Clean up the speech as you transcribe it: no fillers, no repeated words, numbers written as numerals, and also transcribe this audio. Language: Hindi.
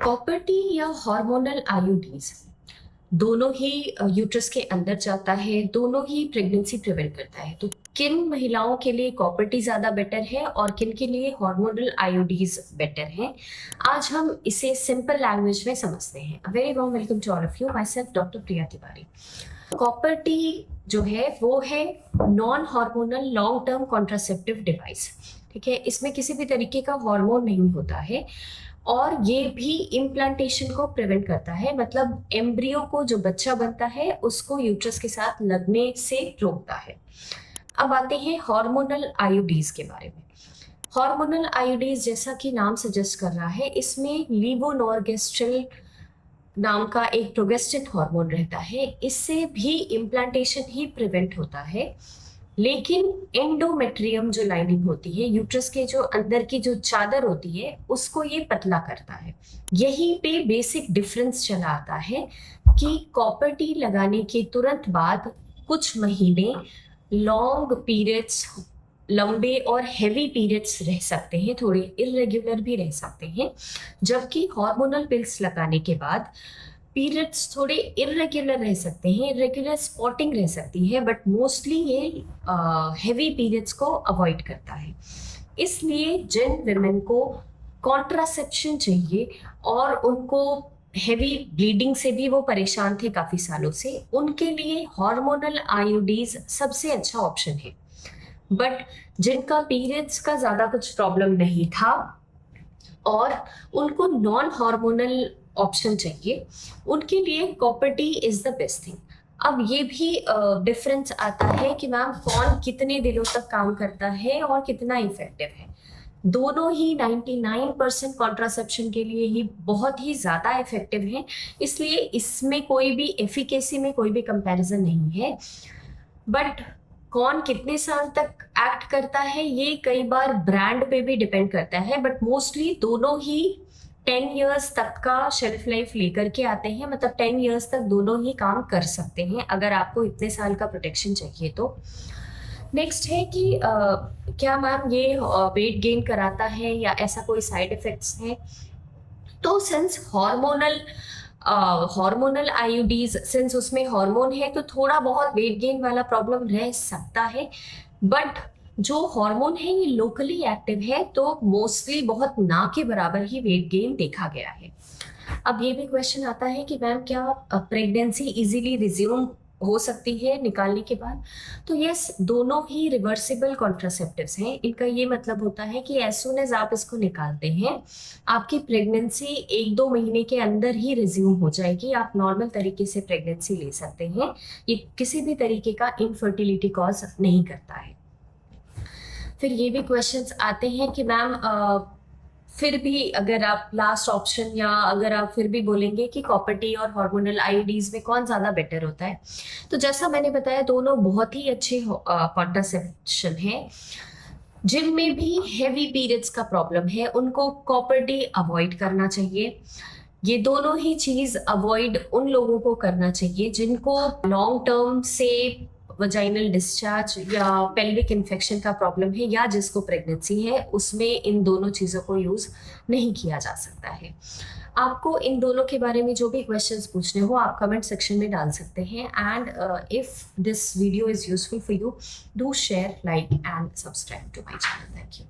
कॉपर टी या हार्मोनल आईयूडीज दोनों ही यूट्रस के अंदर जाता है, दोनों ही प्रेगनेंसी प्रिवेंट करता है। तो किन महिलाओं के लिए कॉपर टी ज्यादा बेटर है और किन के लिए हार्मोनल आईयूडीज बेटर है, आज हम इसे सिंपल लैंग्वेज में समझते हैं। Very warm welcome to all of you, myself doctor Priya Tiwari. Copper T जो है वो है non hormonal long term contraceptive device. ठीक है, इसमें किसी भी तरीके का हार्मोन नहीं होता है और ये भी इम्प्लांटेशन को प्रिवेंट करता है, मतलब एम्ब्रियो को जो बच्चा बनता है उसको यूट्रस के साथ लगने से रोकता है। अब आते हैं हार्मोनल आईयूडीज के बारे में। हार्मोनल आईयूडीज जैसा कि नाम सजेस्ट कर रहा है, इसमें लीवोनॉर्गेस्ट्रिल नाम का एक प्रोगेस्टिन हार्मोन रहता है। इससे भी इम्प्लांटेशन ही प्रिवेंट होता है, लेकिन एंडोमेट्रियम जो लाइनिंग होती है, यूट्रस के जो अंदर की जो चादर होती है, उसको ये पतला करता है। यहीं पे बेसिक डिफरेंस चला आता है कि कॉपर टी लगाने के तुरंत बाद कुछ महीने लॉन्ग पीरियड्स, लंबे और हैवी पीरियड्स रह सकते हैं, थोड़े इरेग्युलर भी रह सकते हैं, जबकि हार्मोनल पिल्स लगाने के बाद पीरियड्स थोड़े इरेग्युलर रह सकते हैं, इरेग्युलर स्पॉटिंग रह सकती है, बट मोस्टली ये हैवी पीरियड्स को अवॉइड करता है। इसलिए जिन विमेन को कॉन्ट्रासेप्शन चाहिए और उनको हैवी ब्लीडिंग से भी वो परेशान थे काफी सालों से, उनके लिए हार्मोनल आईयूडीज सबसे अच्छा ऑप्शन है। बट जिनका पीरियड्स का ज्यादा कुछ प्रॉब्लम नहीं था और उनको नॉन हार्मोनल ऑप्शन चाहिए, उनके लिए copper T is the best thing. अब ये भी डिफरेंस आता है कि मैम कौन कितने दिनों तक काम करता है और कितना इफेक्टिव है। दोनों ही 99% कॉन्ट्रासेप्शन के लिए ही बहुत ही ज्यादा इफेक्टिव है, इसलिए इसमें कोई भी एफिकेसी में कोई भी कंपैरिजन नहीं है। बट कौन कितने साल तक एक्ट करता है ये कई बार ब्रांड पे भी डिपेंड करता है, बट मोस्टली दोनों ही 10 इयर्स तक का शेल्फ लाइफ लेकर के आते हैं, मतलब 10 इयर्स तक दोनों ही काम कर सकते हैं अगर आपको इतने साल का प्रोटेक्शन चाहिए तो। नेक्स्ट है कि क्या मैम ये वेट गेन कराता है या ऐसा कोई साइड इफेक्ट्स है। तो सिंस हार्मोनल आईयूडीज, सिंस उसमें हार्मोन है, तो थोड़ा बहुत वेट गेन वाला प्रॉब्लम रह सकता है, बट जो हार्मोन है ये लोकली एक्टिव है, तो मोस्टली बहुत ना के बराबर ही वेट गेन देखा गया है। अब ये भी क्वेश्चन आता है कि मैम क्या प्रेगनेंसी इजीली रिज्यूम हो सकती है निकालने के बाद। तो यस, दोनों ही रिवर्सिबल कॉन्ट्रासेप्टिव्स हैं। इनका ये मतलब होता है कि एज सून एज आप इसको निकालते हैं, आपकी प्रेगनेंसी 1-2 महीने के अंदर ही रिज्यूम हो जाएगी। आप नॉर्मल तरीके से प्रेगनेंसी ले सकते हैं। ये किसी भी तरीके का इनफर्टिलिटी कॉज नहीं करता है। फिर ये भी क्वेश्चंस आते हैं कि मैम फिर भी अगर आप लास्ट ऑप्शन या अगर आप फिर भी बोलेंगे कि कॉपर टी और हार्मोनल आईयूडीज में कौन ज़्यादा बेटर होता है, तो जैसा मैंने बताया दोनों बहुत ही अच्छे कॉन्ट्रासेप्शन है। जिनमें भी हैवी पीरियड्स का प्रॉब्लम है उनको कॉपर टी अवॉइड करना चाहिए। ये दोनों ही चीज अवॉइड उन लोगों को करना चाहिए जिनको लॉन्ग टर्म से वजाइनल डिस्चार्ज या पेल्विक इन्फेक्शन का प्रॉब्लम है, या जिसको प्रेगनेंसी है, उसमें इन दोनों चीज़ों को यूज़ नहीं किया जा सकता है। आपको इन दोनों के बारे में जो भी क्वेश्चंस पूछने हो आप कमेंट सेक्शन में डाल सकते हैं। And if this video is useful for you, do share, like and subscribe to my channel. Thank you.